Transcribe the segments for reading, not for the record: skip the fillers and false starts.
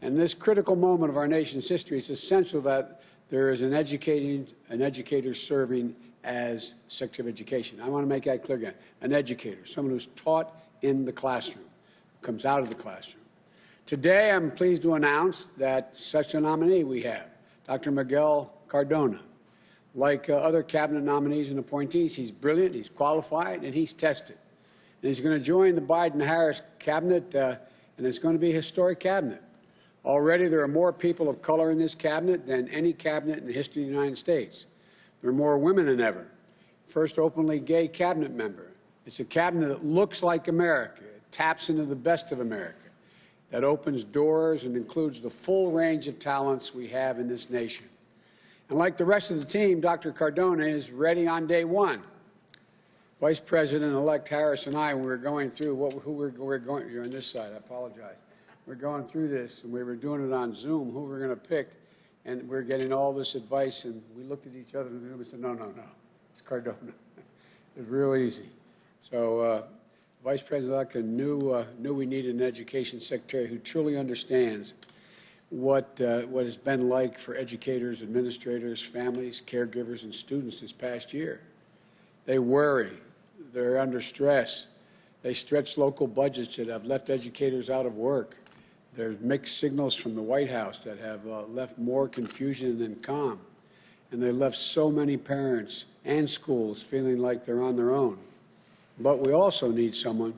And this critical moment of our nation's history, it's essential that there is an educator serving as Secretary of Education. I want to make that clear again. An educator, someone who's taught in the classroom, comes out of the classroom. Today, I'm pleased to announce that such a nominee we have, Dr. Miguel Cardona. Like other cabinet nominees and appointees, he's brilliant, he's qualified, and he's tested. And he's going to join the Biden-Harris cabinet, and it's going to be a historic cabinet. Already, there are more people of color in this cabinet than any cabinet in the history of the United States. There are more women than ever. First openly gay cabinet member. It's a cabinet that looks like America. It taps into the best of America. That opens doors and includes the full range of talents we have in this nation. And like the rest of the team, Dr. Cardona is ready on day one. Vice President-elect Harris and I, we were going through you're on this side, I apologize. We're going through this, and we were doing it on Zoom, who we're going to pick, and we're getting all this advice, and we looked at each other in the room and said, no, it's Cardona. It's real easy. So Vice President-elect knew we needed an education secretary who truly understands what has been like for educators, administrators, families, caregivers, and students this past year. They worry. They're under stress. They stretch local budgets that have left educators out of work. There's mixed signals from the White House that have left more confusion than calm. And they left so many parents and schools feeling like they're on their own. But we also need someone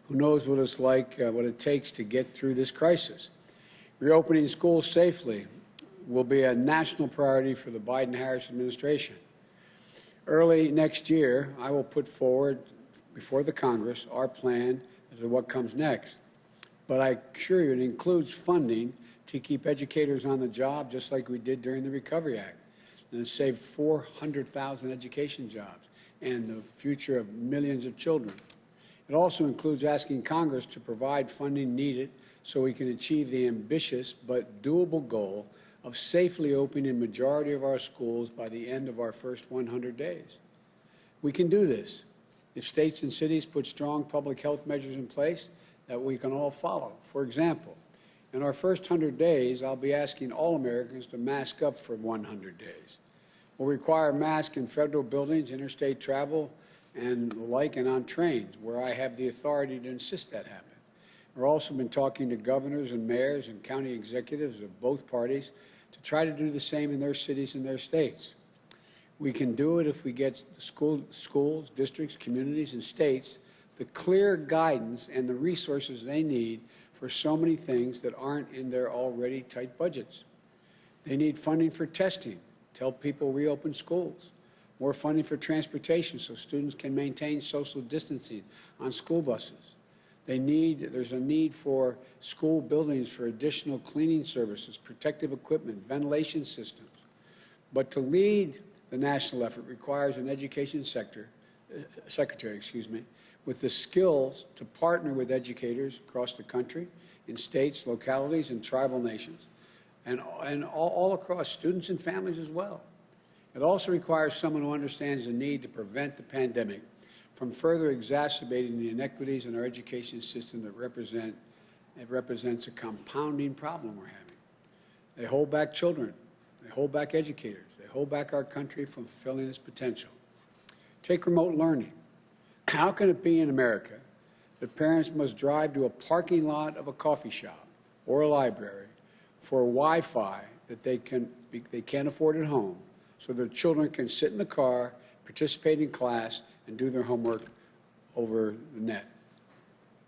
who knows what it's like, what it takes to get through this crisis. Reopening schools safely will be a national priority for the Biden-Harris administration. Early next year, I will put forward before the Congress our plan as to what comes next. But I assure you it includes funding to keep educators on the job just like we did during the Recovery Act. And it saved 400,000 education jobs and the future of millions of children. It also includes asking Congress to provide funding needed so we can achieve the ambitious but doable goal of safely opening a majority of our schools by the end of our first 100 days. We can do this if states and cities put strong public health measures in place that we can all follow. For example, in our first 100 days, I'll be asking all Americans to mask up for 100 days. We'll require masks in federal buildings, interstate travel, and the like, and on trains, where I have the authority to insist that happen. We've also been talking to governors and mayors and county executives of both parties to try to do the same in their cities and their states. We can do it if we get schools, districts, communities, and states the clear guidance and the resources they need for so many things that aren't in their already tight budgets. They need funding for testing to help people reopen schools, more funding for transportation so students can maintain social distancing on school buses. There's a need for school buildings for additional cleaning services, protective equipment, ventilation systems. But to lead the national effort requires an education secretary, with the skills to partner with educators across the country, in states, localities, and tribal nations, and all across students and families as well. It also requires someone who understands the need to prevent the pandemic from further exacerbating the inequities in our education system that represents a compounding problem we're having. They hold back children. They hold back educators. They hold back our country from fulfilling its potential. Take remote learning. How can it be in America that parents must drive to a parking lot of a coffee shop or a library for Wi-Fi that they can't afford at home so their children can sit in the car, participate in class, and do their homework over the net?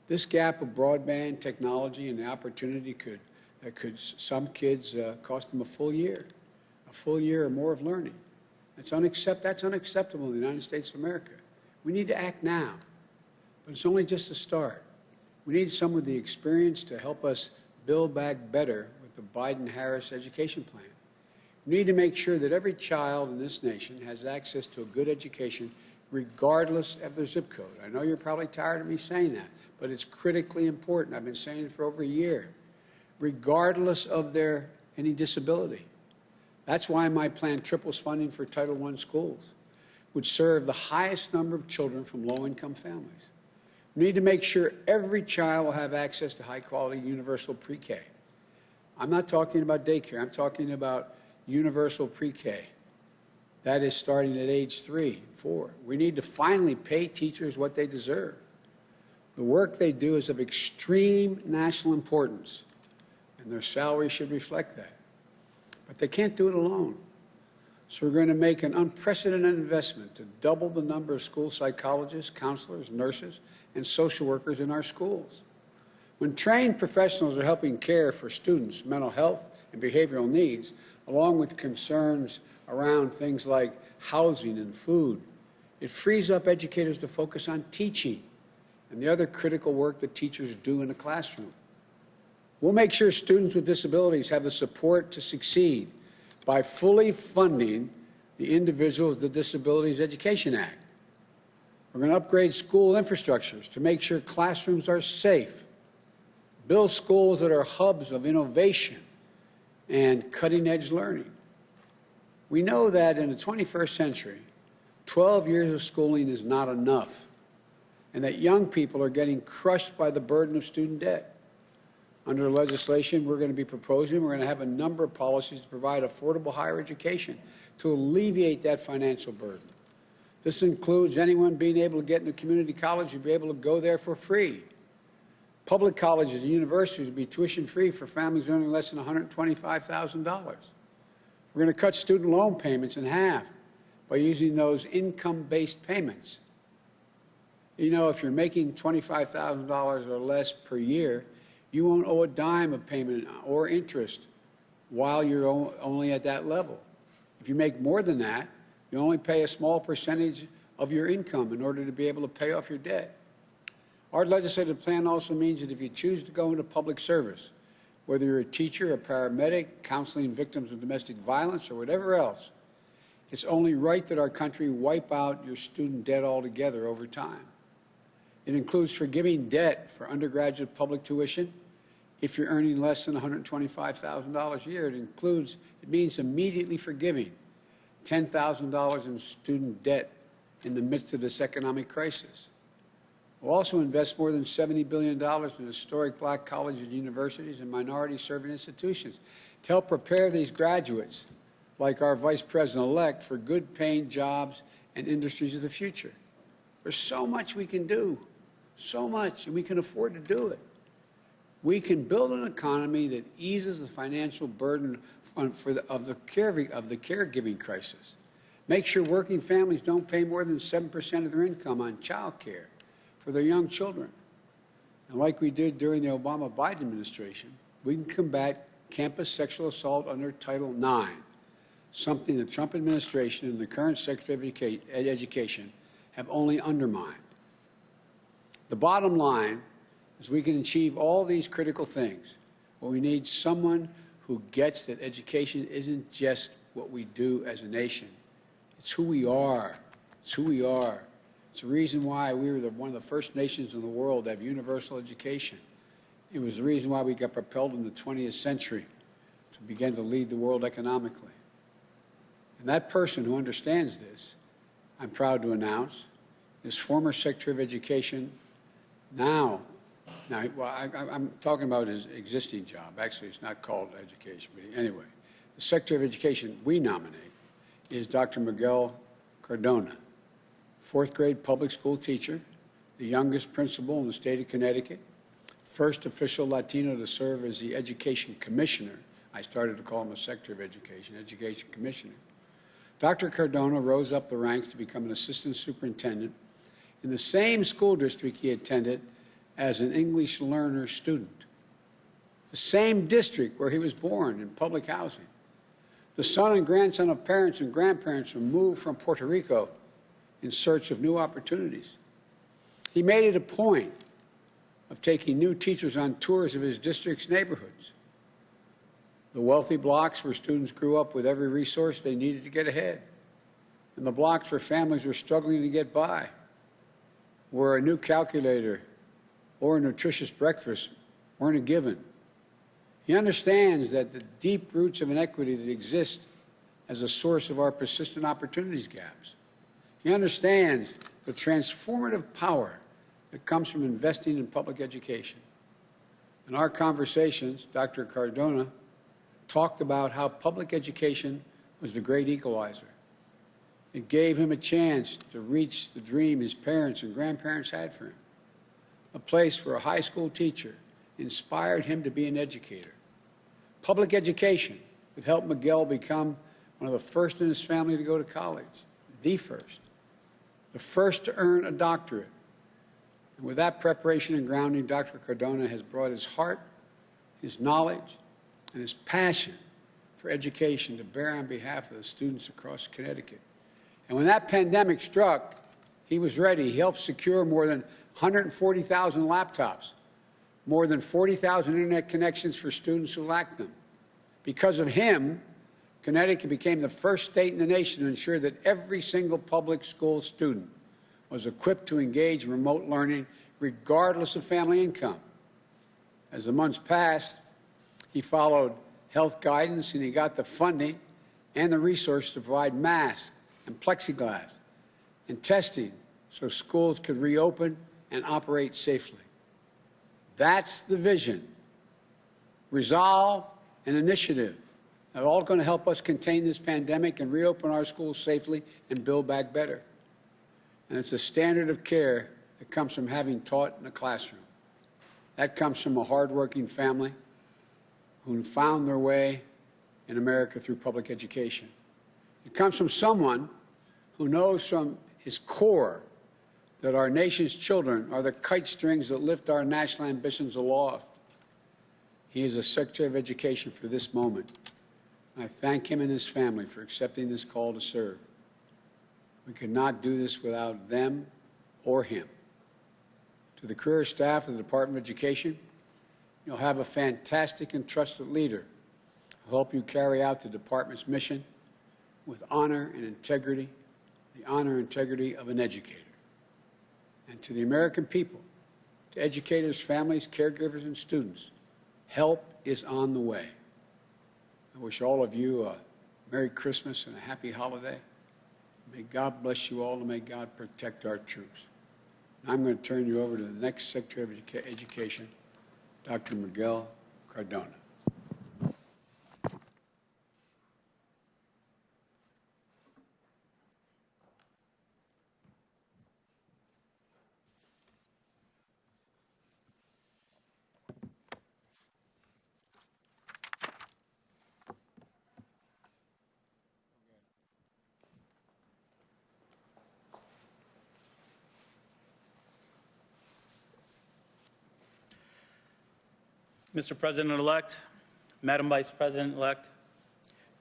This gap of broadband technology and the opportunity could some kids cost them a full year or more of learning. That's unacceptable in the United States of America. We need to act now, but it's only just a start. We need some of the experience to help us build back better with the Biden-Harris education plan. We need to make sure that every child in this nation has access to a good education regardless of their zip code. I know you're probably tired of me saying that, but it's critically important. I've been saying it for over a year. Regardless of any disability. That's why my plan triples funding for Title I schools, which serve the highest number of children from low-income families. We need to make sure every child will have access to high-quality universal pre-K. I'm not talking about daycare. I'm talking about universal pre-K. That is starting at age 3, 4. We need to finally pay teachers what they deserve. The work they do is of extreme national importance, and their salary should reflect that. But they can't do it alone. So we're going to make an unprecedented investment to double the number of school psychologists, counselors, nurses, and social workers in our schools. When trained professionals are helping care for students' mental health and behavioral needs, along with concerns around things like housing and food, it frees up educators to focus on teaching and the other critical work that teachers do in the classroom. We'll make sure students with disabilities have the support to succeed by fully funding the Individuals with Disabilities Education Act. We're going to upgrade school infrastructures to make sure classrooms are safe, build schools that are hubs of innovation and cutting-edge learning. We know that in the 21st century, 12 years of schooling is not enough, and that young people are getting crushed by the burden of student debt. Under the legislation we're going to be proposing, we're going to have a number of policies to provide affordable higher education to alleviate that financial burden. This includes anyone being able to get into community college to be able to go there for free. Public colleges and universities will be tuition-free for families earning less than $125,000. We're going to cut student loan payments in half by using those income-based payments. You know, if you're making $25,000 or less per year, you won't owe a dime of payment or interest while you're only at that level. If you make more than that, you only pay a small percentage of your income in order to be able to pay off your debt. Our legislative plan also means that if you choose to go into public service, whether you're a teacher, a paramedic, counseling victims of domestic violence, or whatever else, it's only right that our country wipe out your student debt altogether over time. It includes forgiving debt for undergraduate public tuition if you're earning less than $125,000 a year. It means immediately forgiving $10,000 in student debt in the midst of this economic crisis. We'll also invest more than $70 billion in historic black colleges and universities and minority-serving institutions to help prepare these graduates, like our Vice President-elect, for good-paying jobs and industries of the future. There's so much we can do. So much, and we can afford to do it. We can build an economy that eases the financial burden of the caregiving crisis. Make sure working families don't pay more than 7% of their income on child care for their young children. And like we did during the Obama-Biden administration, we can combat campus sexual assault under Title IX, something the Trump administration and the current Secretary of Education have only undermined. The bottom line is we can achieve all these critical things, but we need someone who gets that education isn't just what we do as a nation. It's who we are. It's who we are. It's the reason why we were one of the first nations in the world to have universal education. It was the reason why we got propelled in the 20th century to begin to lead the world economically. And that person who understands this, I'm proud to announce, is former Secretary of Education, I'm talking about his existing job. Actually, it's not called education, but anyway, the Secretary of Education we nominate is Dr. Miguel Cardona, fourth grade public school teacher, the youngest principal in the state of Connecticut, first official Latino to serve as the Education Commissioner. I started to call him a Secretary of Education Commissioner. Dr. Cardona rose up the ranks to become an assistant superintendent in the same school district he attended as an English learner student, the same district where he was born in public housing. The son and grandson of parents and grandparents who moved from Puerto Rico in search of new opportunities. He made it a point of taking new teachers on tours of his district's neighborhoods, the wealthy blocks where students grew up with every resource they needed to get ahead, and the blocks where families were struggling to get by, where a new calculator or a nutritious breakfast weren't a given. He understands that the deep roots of inequity that exist as a source of our persistent opportunities gaps. He understands the transformative power that comes from investing in public education. In our conversations, Dr. Cardona talked about how public education was the great equalizer. It gave him a chance to reach the dream his parents and grandparents had for him, a place where a high school teacher inspired him to be an educator. Public education that helped Miguel become one of the first in his family to go to college, the first to earn a doctorate. And with that preparation and grounding, Dr. Cardona has brought his heart, his knowledge, and his passion for education to bear on behalf of the students across Connecticut. And when that pandemic struck, he was ready. He helped secure more than 140,000 laptops, more than 40,000 internet connections for students who lacked them. Because of him, Connecticut became the first state in the nation to ensure that every single public school student was equipped to engage in remote learning regardless of family income. As the months passed, he followed health guidance and he got the funding and the resources to provide masks and plexiglass and testing so schools could reopen and operate safely. That's the vision, resolve, and initiative. They're all going to help us contain this pandemic and reopen our schools safely and build back better. And it's a standard of care that comes from having taught in a classroom. That comes from a hardworking family who found their way in America through public education. It comes from someone who knows from his core that our nation's children are the kite strings that lift our national ambitions aloft. He is a Secretary of Education for this moment. I thank him and his family for accepting this call to serve. We could not do this without them or him. To the career staff of the Department of Education, you'll have a fantastic and trusted leader who will help you carry out the department's mission with honor and integrity, the honor and integrity of an educator. And to the American people, to educators, families, caregivers, and students, help is on the way. I wish all of you a Merry Christmas and a happy holiday. May God bless you all and may God protect our troops. Now I'm going to turn you over to the next Secretary of Education, Dr. Miguel Cardona. Mr. President-elect, Madam Vice President-elect,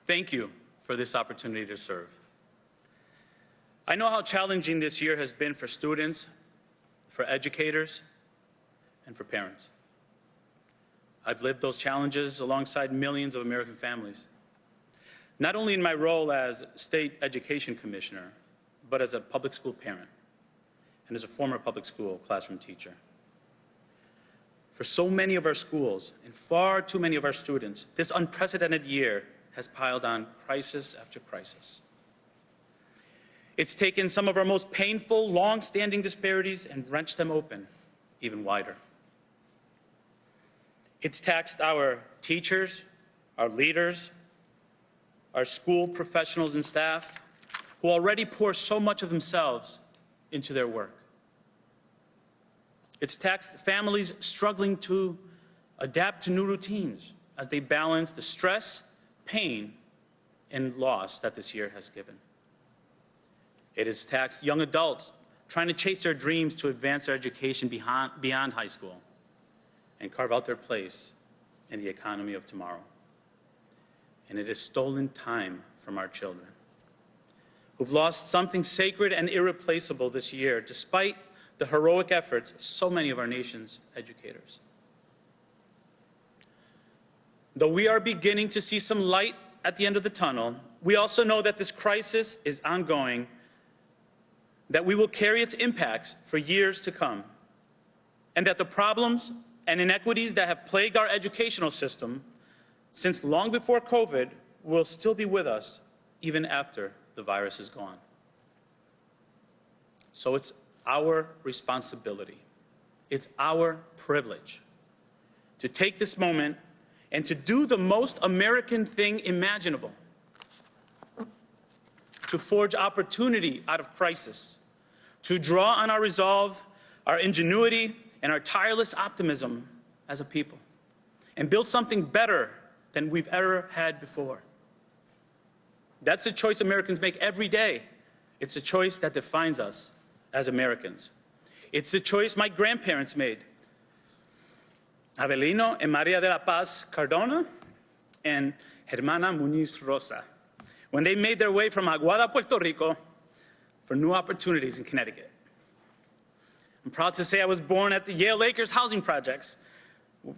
thank you for this opportunity to serve. I know how challenging this year has been for students, for educators, and for parents. I've lived those challenges alongside millions of American families, not only in my role as State Education Commissioner, but as a public school parent and as a former public school classroom teacher. For so many of our schools and far too many of our students, this unprecedented year has piled on crisis after crisis. It's taken some of our most painful, long-standing disparities and wrenched them open even wider. It's taxed our teachers, our leaders, our school professionals and staff, who already pour so much of themselves into their work. It's taxed families struggling to adapt to new routines as they balance the stress, pain, and loss that this year has given. It has taxed young adults trying to chase their dreams to advance their education beyond high school and carve out their place in the economy of tomorrow. And it has stolen time from our children, who've lost something sacred and irreplaceable this year, despite the heroic efforts of so many of our nation's educators. Though we are beginning to see some light at the end of the tunnel, we also know that this crisis is ongoing, that we will carry its impacts for years to come, and that the problems and inequities that have plagued our educational system since long before COVID will still be with us even after the virus is gone. So it's our responsibility, it's our privilege to take this moment and to do the most American thing imaginable, to forge opportunity out of crisis, to draw on our resolve, our ingenuity, and our tireless optimism as a people, and build something better than we've ever had before. That's the choice Americans make every day. It's a choice that defines us as Americans. It's the choice my grandparents made. Avelino and Maria de la Paz Cardona and Hermana Muñiz Rosa, when they made their way from Aguada, Puerto Rico, for new opportunities in Connecticut. I'm proud to say I was born at the Yale Acres housing projects.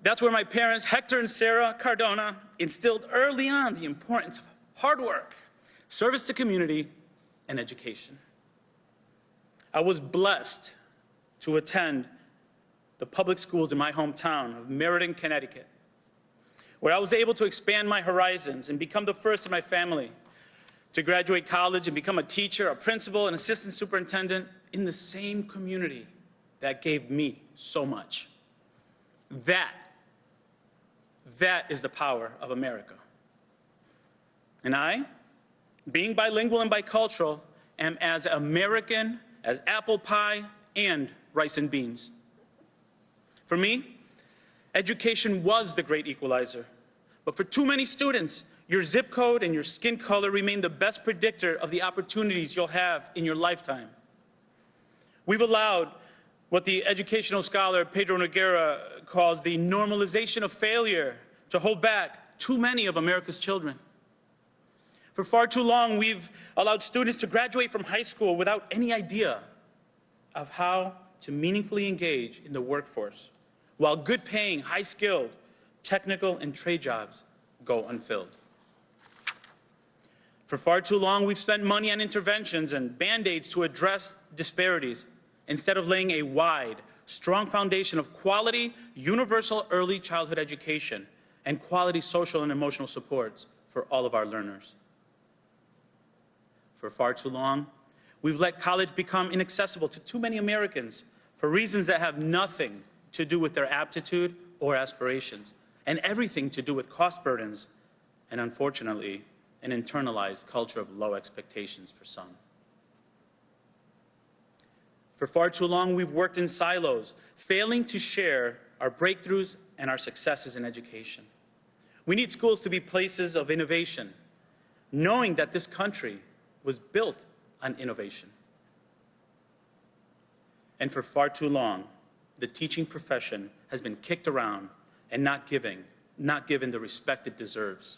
That's where my parents, Hector and Sarah Cardona, instilled early on the importance of hard work, service to community, and education. I was blessed to attend the public schools in my hometown of Meriden, Connecticut, where I was able to expand my horizons and become the first in my family to graduate college and become a teacher, a principal, an assistant superintendent in the same community that gave me so much. That is the power of America. And I, being bilingual and bicultural, am as American as apple pie and rice and beans. For me, education was the great equalizer. But for too many students, your zip code and your skin color remain the best predictor of the opportunities you'll have in your lifetime. We've allowed what the educational scholar Pedro Noguera calls the normalization of failure to hold back too many of America's children. For far too long, we've allowed students to graduate from high school without any idea of how to meaningfully engage in the workforce, while good-paying, high-skilled, technical, and trade jobs go unfilled. For far too long, we've spent money on interventions and Band-Aids to address disparities, instead of laying a wide, strong foundation of quality, universal early childhood education and quality social and emotional supports for all of our learners. For far too long, we've let college become inaccessible to too many Americans for reasons that have nothing to do with their aptitude or aspirations, and everything to do with cost burdens, and unfortunately, an internalized culture of low expectations for some. For far too long, we've worked in silos, failing to share our breakthroughs and our successes in education. We need schools to be places of innovation, knowing that this country was built on innovation. And for far too long, the teaching profession has been kicked around and not given the respect it deserves.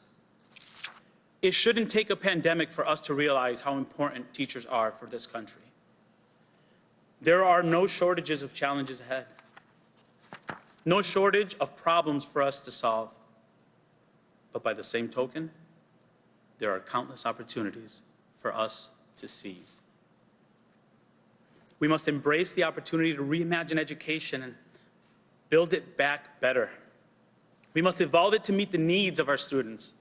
It shouldn't take a pandemic for us to realize how important teachers are for this country. There are no shortages of challenges ahead, no shortage of problems for us to solve. But by the same token, there are countless opportunities for us to seize. We must embrace the opportunity to reimagine education and build it back better. We must evolve it to meet the needs of our students.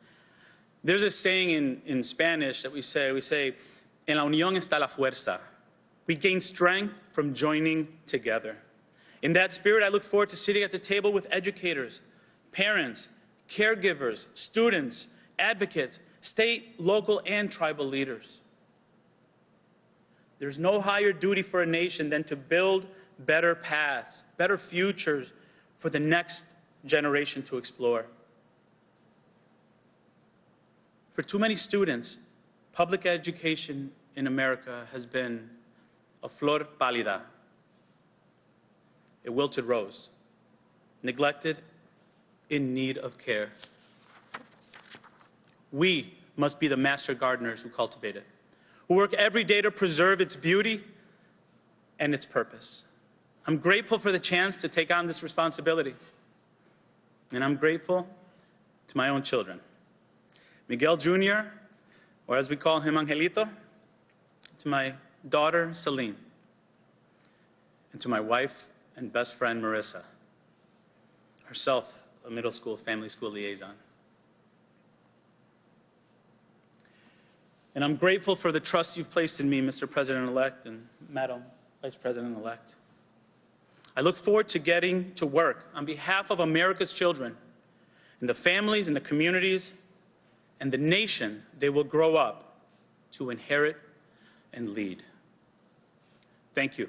There's a saying in Spanish that we say, en la unión está la fuerza. We gain strength from joining together. In that spirit, I look forward to sitting at the table with educators, parents, caregivers, students, advocates, state, local, and tribal leaders. There's no higher duty for a nation than to build better paths, better futures for the next generation to explore. For too many students, public education in America has been a flor pálida, a wilted rose, neglected, in need of care. We must be the master gardeners who cultivate it, who work every day to preserve its beauty and its purpose. I'm grateful for the chance to take on this responsibility. And I'm grateful to my own children. Miguel Jr., or as we call him, Angelito, to my daughter, Celine, and to my wife and best friend, Marissa, herself a middle school, family school liaison. And I'm grateful for the trust you've placed in me, Mr. President-elect and Madam Vice President-elect. I look forward to getting to work on behalf of America's children in the families, in the communities, and the nation they will grow up to inherit and lead. Thank you.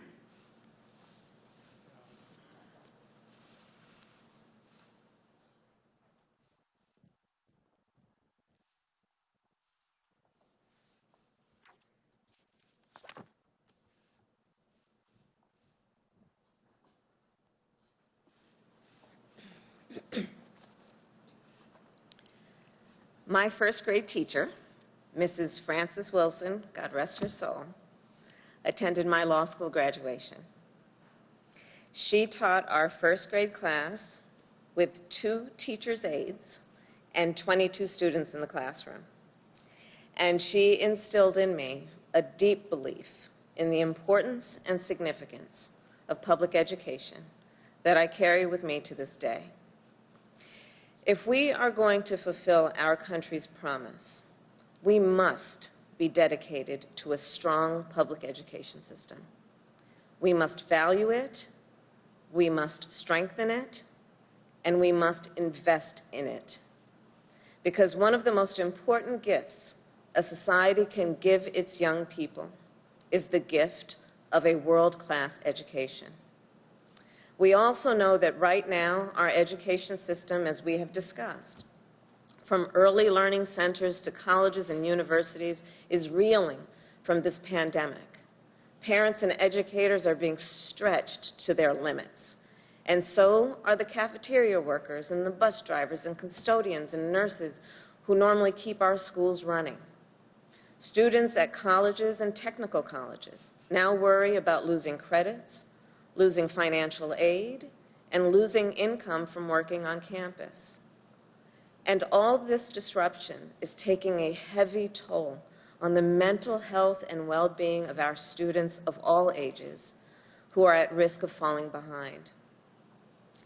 My first grade teacher, Mrs. Frances Wilson, God rest her soul, attended my law school graduation. She taught our first grade class with 2 teachers' aides and 22 students in the classroom. And she instilled in me a deep belief in the importance and significance of public education that I carry with me to this day. If we are going to fulfill our country's promise, we must be dedicated to a strong public education system. We must value it, we must strengthen it, and we must invest in it. Because one of the most important gifts a society can give its young people is the gift of a world-class education. We also know that right now, our education system, as we have discussed, from early learning centers to colleges and universities, is reeling from this pandemic. Parents and educators are being stretched to their limits. And so are the cafeteria workers and the bus drivers and custodians and nurses who normally keep our schools running. Students at colleges and technical colleges now worry about losing credits, losing financial aid, and losing income from working on campus. And all this disruption is taking a heavy toll on the mental health and well-being of our students of all ages who are at risk of falling behind.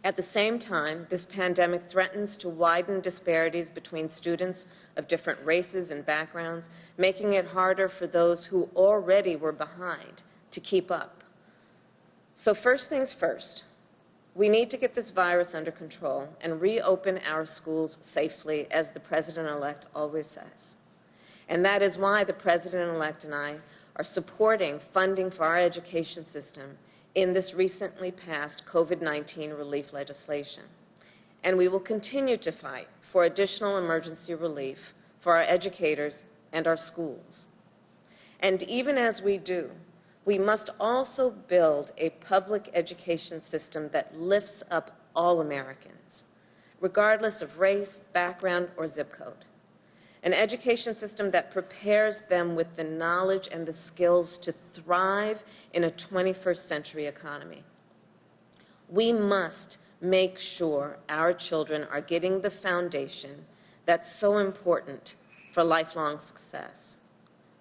At the same time, this pandemic threatens to widen disparities between students of different races and backgrounds, making it harder for those who already were behind to keep up. So first things first, we need to get this virus under control and reopen our schools safely, as the President-elect always says. And that is why the President-elect and I are supporting funding for our education system in this recently passed COVID-19 relief legislation. And we will continue to fight for additional emergency relief for our educators and our schools. And even as we do, we must also build a public education system that lifts up all Americans, regardless of race, background, or zip code. An education system that prepares them with the knowledge and the skills to thrive in a 21st century economy. We must make sure our children are getting the foundation that's so important for lifelong success.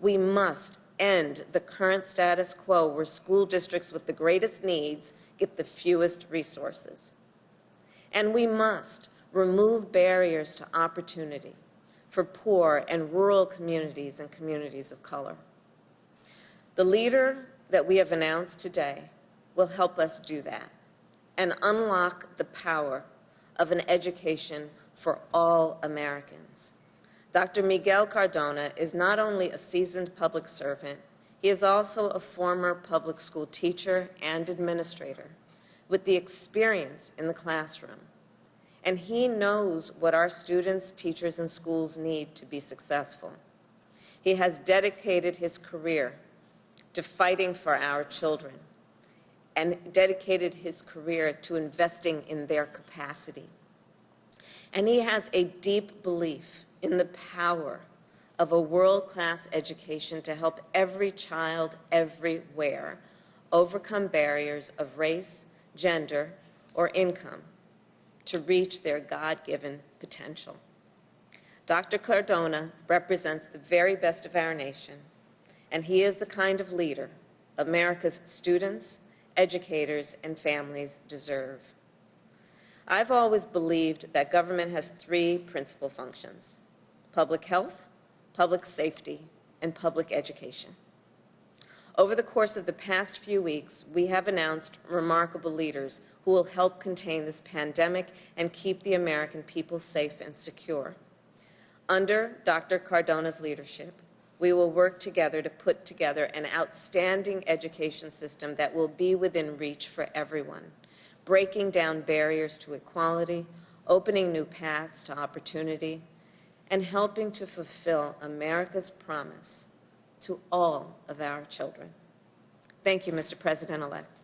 We must end the current status quo where school districts with the greatest needs get the fewest resources. And we must remove barriers to opportunity for poor and rural communities and communities of color. The leader that we have announced today will help us do that and unlock the power of an education for all Americans. Dr. Miguel Cardona is not only a seasoned public servant, he is also a former public school teacher and administrator with the experience in the classroom. And he knows what our students, teachers, and schools need to be successful. He has dedicated his career to fighting for our children and dedicated his career to investing in their capacity. And he has a deep belief in the power of a world-class education to help every child everywhere overcome barriers of race, gender, or income to reach their God-given potential. Dr. Cardona represents the very best of our nation, and he is the kind of leader America's students, educators, and families deserve. I've always believed that government has 3 principal functions: public health, public safety, and public education. Over the course of the past few weeks, we have announced remarkable leaders who will help contain this pandemic and keep the American people safe and secure. Under Dr. Cardona's leadership, we will work together to put together an outstanding education system that will be within reach for everyone, breaking down barriers to equality, opening new paths to opportunity, and helping to fulfill America's promise to all of our children. Thank you, Mr. President-elect.